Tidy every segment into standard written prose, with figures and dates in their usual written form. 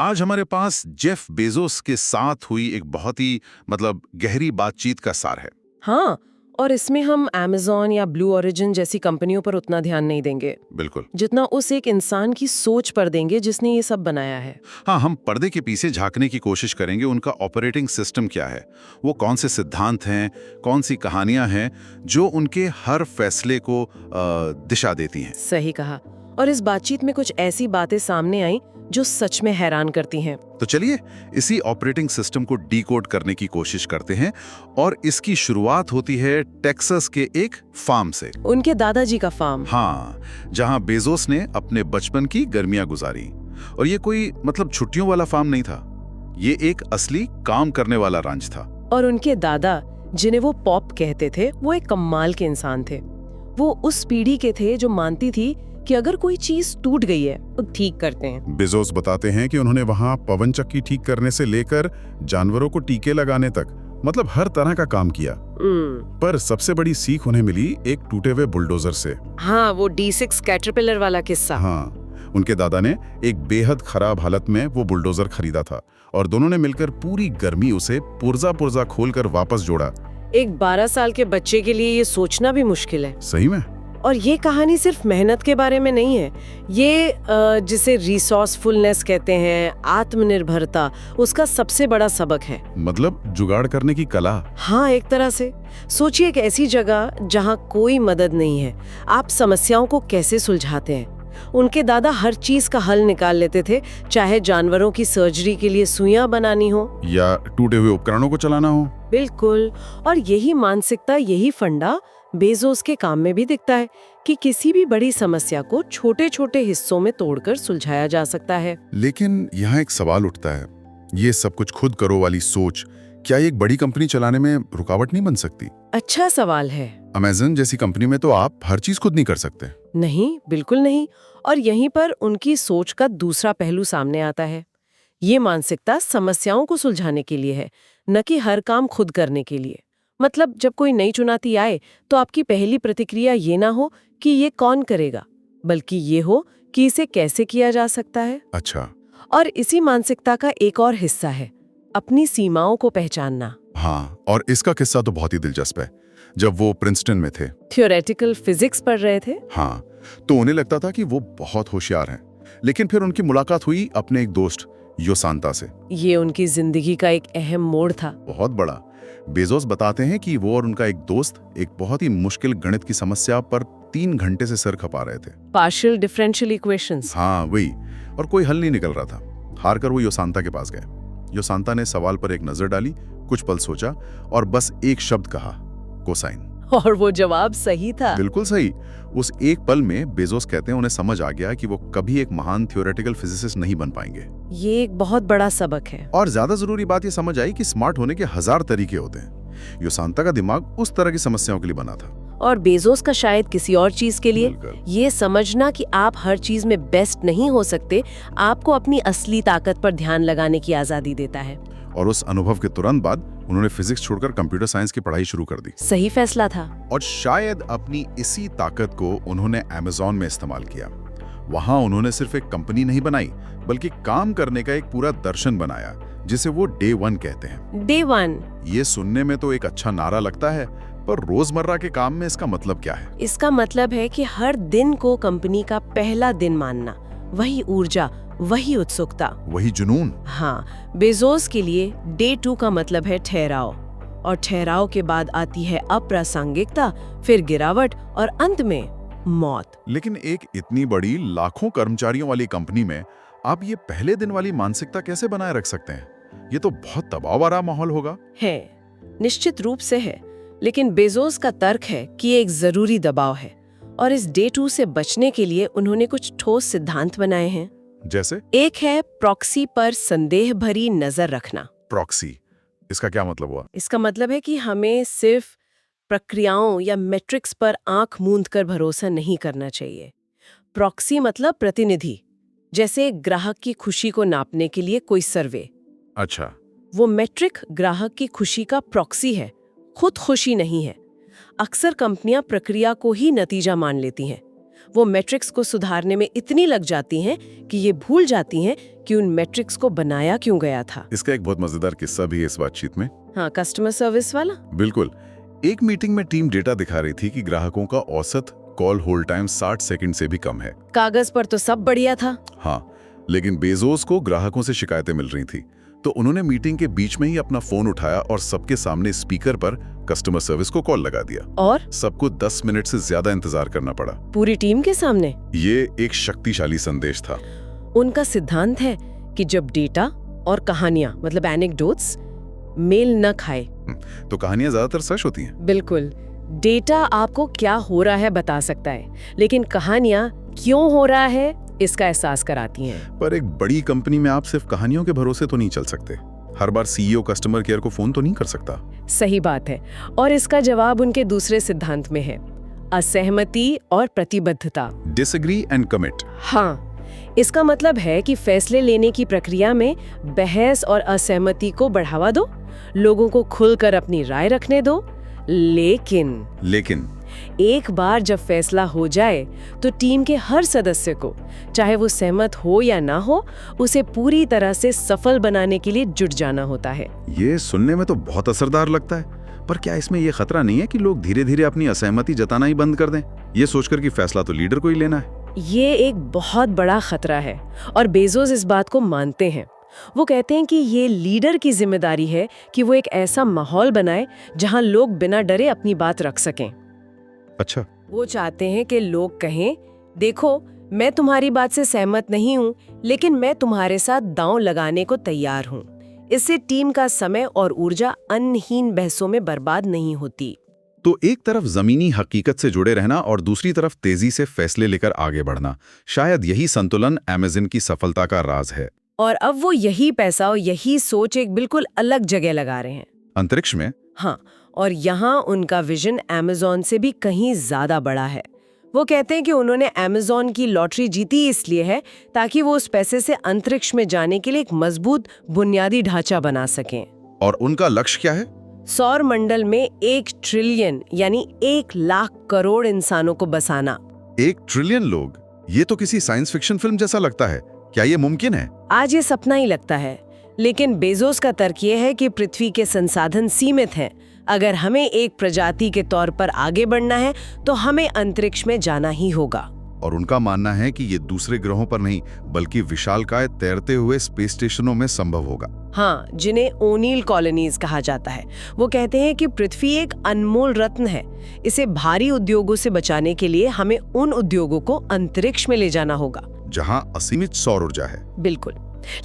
आज हमारे पास Jeff Bezos के साथ हुई एक बहुत ही गहरी बातचीत का सार है। हाँ, और इसमें हम Amazon या ब्लू ओरिजिन जैसी कंपनियों पर उतना ध्यान नहीं देंगे बिल्कुल। जितना उस एक इंसान की सोच पर देंगे जिसने ये सब बनाया है। हाँ, हम पर्दे के पीछे झांकने की कोशिश करेंगे। उनका ऑपरेटिंग सिस्टम क्या है, वो कौन से सिद्धांत हैं, कौन सी कहानियां हैं जो उनके हर फैसले को दिशा देती हैं। सही कहा। और इस बातचीत में कुछ ऐसी बातें सामने आई जो सच में हैरान करती हैं। तो चलिए इसी ऑपरेटिंग सिस्टम को डीकोड करने की कोशिश करते हैं। और इसकी शुरुआत होती है टेक्सास के एक फार्म से। उनके दादाजी का फार्म। हाँ, जहां बेजोस ने अपने बचपन की गर्मियां गुजारी। और ये कोई छुट्टियों वाला फार्म नहीं था, ये एक असली काम करने वाला रांच था। और उनके दादा, जिन्हें वो पॉप कहते थे, वो एक कमाल के इंसान थे। वो उस पीढ़ी के थे जो मानती थी कि अगर कोई चीज टूट गई है तो ठीक करते हैं। बेजोस बताते हैं कि उन्होंने वहां पवन चक्की ठीक करने से लेकर जानवरों को टीके लगाने तक हर तरह का काम किया। पर सबसे बड़ी सीख उन्हें मिली एक टूटे हुए बुलडोजर से। हाँ, वो D6 कैटरपिलर वाला किस्सा। हाँ, उनके दादा ने एक बेहद खराब हालत में वो बुलडोजर खरीदा था और दोनों ने मिलकर पूरी गर्मी उसे पुर्जा पुर्जा खोलकर वापस जोड़ा। एक 12 साल के बच्चे के लिए ये सोचना भी मुश्किल है। सही में। और ये कहानी सिर्फ मेहनत के बारे में नहीं है, ये जिसे रिसोर्सफुलनेस कहते हैं, आत्मनिर्भरता, उसका सबसे बड़ा सबक है। जुगाड़ करने की कला। हाँ, एक तरह से सोचिए एक ऐसी जगह जहाँ कोई मदद नहीं है, आप समस्याओं को कैसे सुलझाते हैं। उनके दादा हर चीज का हल निकाल लेते थे, चाहे जानवरों की सर्जरी के लिए सुइयां बनानी हो या टूटे हुए उपकरणों को चलाना हो। बिल्कुल। और यही मानसिकता, यही फंडा बेजोस के काम में भी दिखता है कि किसी भी बड़ी समस्या को छोटे छोटे हिस्सों में तोड़कर सुलझाया जा सकता है। लेकिन यहाँ एक सवाल उठता है, ये सब कुछ खुद करो वाली सोच क्या एक बड़ी कंपनी चलाने में रुकावट नहीं बन सकती? अच्छा सवाल है। अमेज़न जैसी कंपनी में तो आप हर चीज खुद नहीं कर सकते। नहीं, बिल्कुल नहीं। और यहीं पर उनकी सोच का दूसरा पहलू सामने आता है। ये मानसिकता समस्याओं को सुलझाने के लिए है, न कि हर काम खुद करने के लिए। जब कोई नई चुनौती आए तो आपकी पहली प्रतिक्रिया ये ना हो कि ये कौन करेगा, बल्कि ये हो कि इसे कैसे किया जा सकता है। अच्छा। और इसी मानसिकता का एक और हिस्सा है अपनी सीमाओं को पहचानना। हाँ, और इसका किस्सा तो बहुत ही दिलचस्प है। जब वो प्रिंसटन में थे, थियोरेटिकल फिजिक्स पढ़ रहे थे। हाँ, तो उन्हें लगता था कि वो बहुत होशियार हैं। लेकिन फिर उनकी मुलाकात हुई अपने एक दोस्त योसांता से। ये उनकी जिंदगी का एक अहम मोड़ था। बहुत बड़ा। बेजोस बताते हैं कि वो और उनका एक दोस्त एक बहुत ही मुश्किल गणित की समस्या पर 3 घंटे से सर खपा रहे थे। Partial differential equations. हाँ, वही। और कोई हल नहीं निकल रहा था। हार कर वो योसांता के पास गए। योसांता ने सवाल पर एक नजर डाली, कुछ पल सोचा और बस एक शब्द कहा, कोसाइन। और वो जवाब सही था। बिल्कुल सही। उस एक पल में बेजोस कहते हैं उन्हें समझ आ गया कि वो कभी एक महान थियोरेटिकल फिजिसिस्ट नहीं बन पाएंगे। ये एक बहुत बड़ा सबक है। और ज्यादा जरूरी बात ये समझ आई कि स्मार्ट होने के 1000 तरीके होते हैं। योसांता का दिमाग उस तरह की समस्याओं के लिए बना था और बेजोस का शायद किसी और चीज के लिए। ये समझना कि आप हर चीज में बेस्ट नहीं हो सकते, आपको अपनी असली ताकत पर ध्यान लगाने की आजादी देता है। और उस अनुभव के तुरंत बाद उन्होंने फिजिक्स छोड़कर कंप्यूटर साइंस की पढ़ाई शुरू कर दी। सही फैसला था। और शायद अपनी इसी ताकत को उन्होंने अमेज़न में इस्तेमाल किया। वहां उन्होंने सिर्फ एक कंपनी नहीं बनाई, बल्कि काम करने का एक पूरा दर्शन बनाया, जिसे वो डे 1 कहते हैं। डे 1। ये सुनने में तो एक अच्छा नारा लगता है, पर रोजमर्रा के काम में इसका मतलब क्या है? इसका मतलब है कि हर दिन को कंपनी का पहला दिन मानना, वही ऊर्जा, वही उत्सुकता, वही जुनून। हाँ, बेजोस के लिए डे 2 का मतलब है ठहराव, और ठहराव के बाद आती है अप्रासंगिकता, फिर गिरावट और अंत में मौत। लेकिन एक इतनी बड़ी लाखों कर्मचारियों वाली कंपनी में आप ये पहले दिन वाली मानसिकता कैसे बनाए रख सकते हैं? ये तो बहुत दबाव वाला माहौल होगा। है, निश्चित रूप से है। लेकिन बेजोस का तर्क है कि ये एक जरूरी दबाव है, और इस डे 2 से बचने के लिए उन्होंने कुछ ठोस सिद्धांत बनाए हैं। जैसे? एक है प्रॉक्सी पर संदेह भरी नजर रखना। प्रॉक्सी, इसका क्या मतलब हुआ? इसका मतलब है कि हमें सिर्फ प्रक्रियाओं या मैट्रिक्स पर आंख मूंद कर भरोसा नहीं करना चाहिए। प्रॉक्सी मतलब प्रतिनिधि, जैसे ग्राहक की खुशी को नापने के लिए कोई सर्वे। अच्छा। वो मैट्रिक ग्राहक की खुशी का प्रॉक्सी है, खुद खुशी नहीं है। अक्सर कंपनियां प्रक्रिया को ही नतीजा मान लेती हैं। वो मैट्रिक्स को सुधारने में इतनी लग जाती हैं कि ये भूल जाती हैं कि उन मैट्रिक्स को बनाया क्यों गया था। इसका एक बहुत मजेदार किस्सा भी है इस बातचीत में। हाँ, कस्टमर सर्विस वाला। बिल्कुल। एक मीटिंग में टीम डेटा दिखा रही थी कि ग्राहकों का औसत कॉल होल्ड टाइम 60 सेकंड से भी कम है। कागज पर तो सब बढ़िया था। हाँ, लेकिन बेजोस को ग्राहकों से शिकायतें मिल रही थी, तो उन्होंने मीटिंग के बीच में ही अपना फोन उठाया और सबके सामने स्पीकर पर कस्टमर सर्विस को कॉल लगा दिया। और सबको 10 मिनट से ज्यादा इंतजार करना पड़ा। पूरी टीम के सामने। ये एक शक्तिशाली संदेश था। उनका सिद्धांत है कि जब डेटा और कहानियां मतलब एनेक्डोट्स मेल न खाए तो कहानियां ज्यादातर सच होती हैं। बिल्कुल। डेटा आपको क्या हो रहा है बता सकता है, लेकिन कहानियां क्यों हो रहा है इसका एहसास कराती हैं। पर एक बड़ी कंपनी में आप सिर्फ कहानियों के भरोसे तो नहीं चल सकते। हर बार सीईओ कस्टमर केयर को फोन तो नहीं कर सकता। सही बात है, और इसका जवाब उनके दूसरे सिद्धांत में है, असहमति और प्रतिबद्धता। Disagree and commit. हाँ, इसका मतलब है कि फैसले लेने की प्रक्रिया में बहस और असहमति को बढ़ावा दो, लोगों को खुलकर अपनी राय रखने दो, लेकिन एक बार जब फैसला हो जाए तो टीम के हर सदस्य को, चाहे वो सहमत हो या ना हो, उसे पूरी तरह से सफल बनाने के लिए जुट जाना होता है। ये सुनने में तो बहुत असरदार लगता है, पर क्या इसमें ये खतरा नहीं है कि लोग धीरे धीरे अपनी असहमति जताना ही बंद कर दें, ये सोचकर कि फैसला तो लीडर को ही लेना है? ये एक बहुत बड़ा खतरा है और बेजोस इस बात को मानते हैं। वो कहते हैं कि ये लीडर की जिम्मेदारी है कि वो एक ऐसा माहौल बनाए जहां लोग बिना डरे अपनी बात रख सकें। अच्छा। वो चाहते हैं कि लोग कहें, देखो मैं तुम्हारी बात से सहमत नहीं हूँ, लेकिन मैं तुम्हारे साथ दांव लगाने को तैयार हूँ। इससे टीम का समय और ऊर्जा अन्नहीन बहसों में बर्बाद नहीं होती। तो एक तरफ जमीनी हकीकत से जुड़े रहना और दूसरी तरफ तेजी से फैसले लेकर आगे बढ़ना, शायद यही संतुलन अमेज़न की सफलता का राज है। और अब वो यही पैसा और यही सोच एक बिल्कुल अलग जगह लगा रहे हैं, अंतरिक्ष में। हाँ, और यहाँ उनका विजन अमेज़न से भी कहीं ज्यादा बड़ा है। वो कहते हैं कि उन्होंने अमेज़न की लॉटरी जीती इसलिए है ताकि वो उस पैसे से अंतरिक्ष में जाने के लिए एक मजबूत बुनियादी ढांचा बना सकें। और उनका लक्ष्य क्या है? सौर मंडल में 1 ट्रिलियन यानी 1 लाख करोड़ इंसानों को बसाना। 1 ट्रिलियन लोग? ये तो किसी साइंस फिक्शन फिल्म जैसा लगता है। क्या ये मुमकिन है? आज ये सपना ही लगता है, लेकिन बेजोस का तर्क ये है कि पृथ्वी के संसाधन सीमित हैं। अगर हमें एक प्रजाति के तौर पर आगे बढ़ना है तो हमें अंतरिक्ष में जाना ही होगा। और उनका मानना है कि ये दूसरे ग्रहों पर नहीं बल्कि विशालकाय तैरते हुए स्पेस स्टेशनों में संभव होगा। हाँ, जिन्हें ओनील कॉलोनीज कहा जाता है। वो कहते हैं कि पृथ्वी एक अनमोल रत्न है, इसे भारी उद्योगों से बचाने के लिए हमें उन उद्योगों को अंतरिक्ष में ले जाना होगा जहां असीमित सौर ऊर्जा है। बिल्कुल,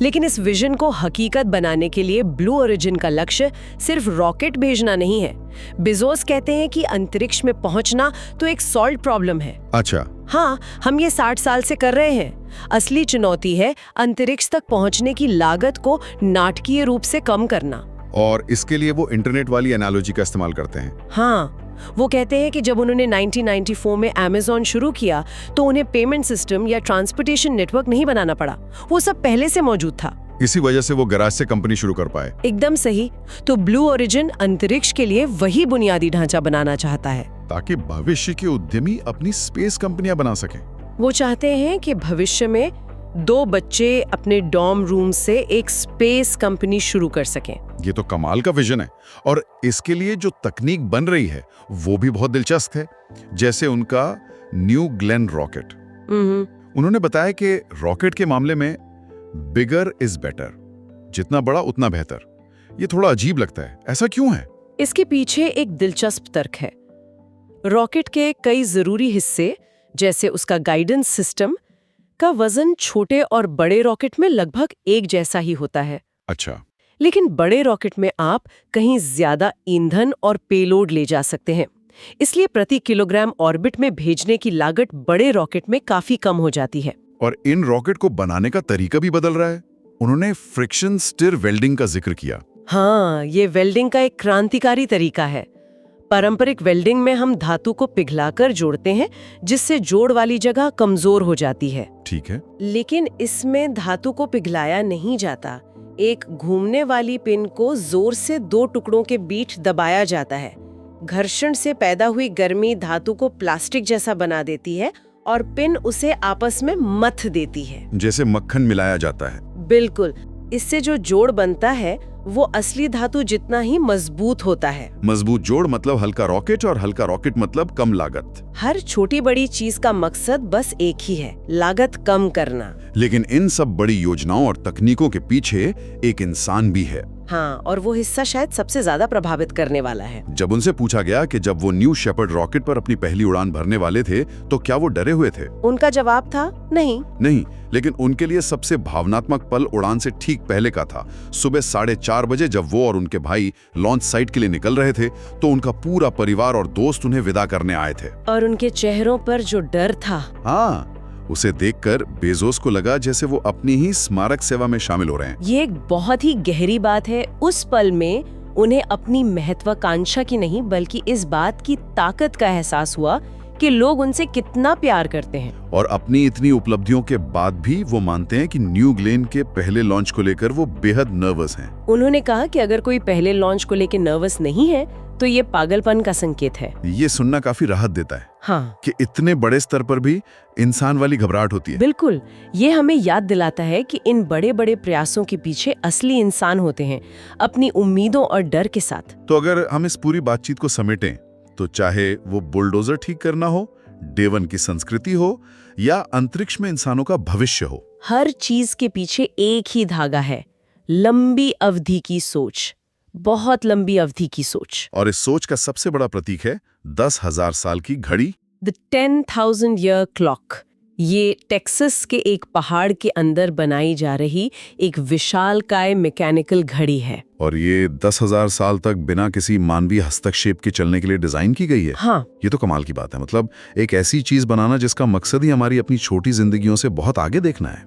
लेकिन इस विजन को हकीकत बनाने के लिए ब्लू ओरिजिन का लक्ष्य सिर्फ रॉकेट भेजना नहीं है। बेजोस कहते हैं कि अंतरिक्ष में पहुंचना तो एक सॉल्व प्रॉब्लम है। अच्छा। हाँ, हम ये 60 साल से कर रहे हैं। असली चुनौती है अंतरिक्ष तक पहुंचने की लागत को नाटकीय रूप से कम करना। और इसके लिए वो इंटरनेट वाली एनालॉजी का इस्तेमाल करते हैं। हाँ, वो कहते हैं कि जब उन्होंने 1994 में अमेज़न शुरू किया तो उन्हें पेमेंट सिस्टम या ट्रांसपोर्टेशन नेटवर्क नहीं बनाना पड़ा, वो सब पहले से मौजूद था। इसी वजह से वो गैराज से कंपनी शुरू कर पाए। एकदम सही। तो ब्लू ओरिजिन अंतरिक्ष के लिए वही बुनियादी ढांचा बनाना चाहता है ताकि भविष्य के उद्यमी अपनी स्पेस कंपनियां बना सकें। वो चाहते हैं कि भविष्य में 2 बच्चे अपने डॉर्म रूम से एक स्पेस कंपनी शुरू कर सकें। ये तो कमाल का विजन है। और इसके लिए जो तकनीक बन रही है वो भी बहुत दिलचस्प है, जैसे उनका न्यू ग्लेन रॉकेट। उन्होंने बताया कि रॉकेट के मामले में बिगर इज बेटर, जितना बड़ा उतना बेहतर। ये थोड़ा अजीब लगता है, ऐसा क्यों है? इसके पीछे एक दिलचस्प तर्क है। रॉकेट के कई जरूरी हिस्से, जैसे उसका गाइडेंस सिस्टम, का वजन छोटे और बड़े रॉकेट में लगभग एक जैसा ही होता है। अच्छा। लेकिन बड़े रॉकेट में आप कहीं ज्यादा ईंधन और पेलोड ले जा सकते हैं, इसलिए प्रति किलोग्राम ऑर्बिट में भेजने की लागत बड़े रॉकेट में काफी कम हो जाती है। और इन रॉकेट को बनाने का तरीका भी बदल रहा है। उन्होंने फ्रिक्शन स्टिर वेल्डिंग का जिक्र किया। हाँ, ये वेल्डिंग का एक क्रांतिकारी तरीका है। पारंपरिक वेल्डिंग में हम धातु को पिघलाकर जोड़ते हैं, जिससे जोड़ वाली जगह कमजोर हो जाती है। ठीक है। लेकिन इसमें धातु को पिघलाया नहीं जाता। एक घूमने वाली पिन को जोर से 2 टुकड़ों के बीच दबाया जाता है। घर्षण से पैदा हुई गर्मी धातु को प्लास्टिक जैसा बना देती है और पिन उसे आपस में मथ देती है, जैसे मक्खन मिलाया जाता है। बिल्कुल, इससे जो जोड़ बनता है वो असली धातु जितना ही मजबूत होता है। मजबूत जोड़ मतलब हल्का रॉकेट, और हल्का रॉकेट मतलब कम लागत। हर छोटी बड़ी चीज का मकसद बस एक ही है, लागत कम करना। लेकिन इन सब बड़ी योजनाओं और तकनीकों के पीछे एक इंसान भी है। हाँ, और वो हिस्सा शायद सबसे ज्यादा प्रभावित करने वाला है। जब उनसे पूछा गया कि जब वो न्यू शेपर्ड रॉकेट पर अपनी पहली उड़ान भरने वाले थे तो क्या वो डरे हुए थे? उनका जवाब था नहीं। लेकिन उनके लिए सबसे भावनात्मक पल उड़ान से ठीक पहले का था। सुबह 4:30 बजे जब वो और उनके भाई लॉन्च साइट के लिए निकल रहे थे तो उनका पूरा परिवार और दोस्त उन्हें विदा करने आए थे। और उनके चेहरों पर जो डर था, हाँ, उसे देखकर बेजोस को लगा जैसे वो अपनी ही स्मारक सेवा में शामिल हो रहे हैं। ये एक बहुत ही गहरी बात है। उस पल में उन्हें अपनी महत्वाकांक्षा की नहीं बल्कि इस बात की ताकत का एहसास हुआ कि लोग उनसे कितना प्यार करते हैं। और अपनी इतनी उपलब्धियों के बाद भी वो मानते हैं कि न्यू ग्लेन के पहले लॉन्च को लेकर वो बेहद नर्वस हैं। उन्होंने कहा कि अगर कोई पहले लॉन्च को लेकर नर्वस नहीं है तो ये पागलपन का संकेत है। ये सुनना काफी राहत देता है। हाँ, कि इतने बड़े स्तर पर भी इंसान वाली घबराहट होती है। बिल्कुल, ये हमें याद दिलाता है कि इन बड़े बड़े प्रयासों के पीछे असली इंसान होते हैं, अपनी उम्मीदों और डर के साथ। तो अगर हम इस पूरी बातचीत को समेटें तो चाहे वो बुलडोजर ठीक करना हो, डे 1 की संस्कृति हो या अंतरिक्ष में इंसानों का भविष्य हो, हर चीज के पीछे एक ही धागा है, लंबी अवधि की सोच, बहुत लंबी अवधि की सोच। और इस सोच का सबसे बड़ा प्रतीक है 10,000 साल की घड़ी, द 10,000 ईयर क्लॉक। ये टेक्सास के एक पहाड़ के अंदर बनाई जा रही एक विशालकाय मैकेनिकल घड़ी है। और ये 10,000 साल तक बिना किसी मानवीय हस्तक्षेप के चलने के लिए डिजाइन की गई है। हाँ, ये तो कमाल की बात है। मतलब एक ऐसी चीज बनाना जिसका मकसद ही हमारी अपनी छोटी जिंदगियों से बहुत आगे देखना है।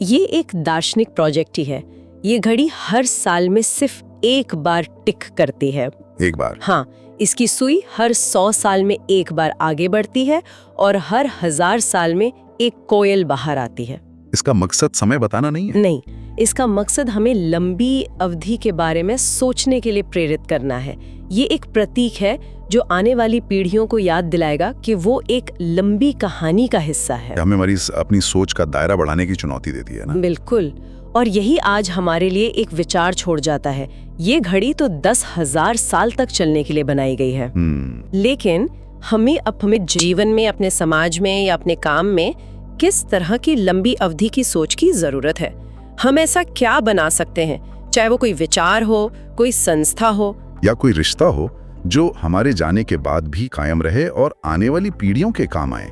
ये एक दार्शनिक प्रोजेक्ट ही है। ये घड़ी हर साल में सिर्फ एक बार टिक करती है। एक बार? हाँ, इसकी सुई हर 100 साल में एक बार आगे बढ़ती है और हर 1000 साल में एक कोयल बाहर आती है। इसका मकसद समय बताना नहीं है? नहीं, इसका मकसद हमें लंबी अवधि के बारे में सोचने के लिए प्रेरित करना है। ये एक प्रतीक है जो आने वाली पीढ़ियों को याद दिलाएगा कि वो एक लंबी कहानी का हिस्सा है। हमें हमारी अपनी सोच का दायरा बढ़ाने की चुनौती देती है ना? बिल्कुल, और यही आज हमारे लिए एक विचार छोड़ जाता है। ये घड़ी तो 10,000 साल तक चलने के लिए बनाई गई है, लेकिन हमें जीवन में, अपने समाज में या अपने काम में किस तरह की लंबी अवधि की सोच की जरूरत है। हम ऐसा क्या बना सकते हैं, चाहे वो कोई विचार हो, कोई संस्था हो या कोई रिश्ता हो, जो हमारे जाने के बाद भी कायम रहे और आने वाली पीढ़ियों के काम आए।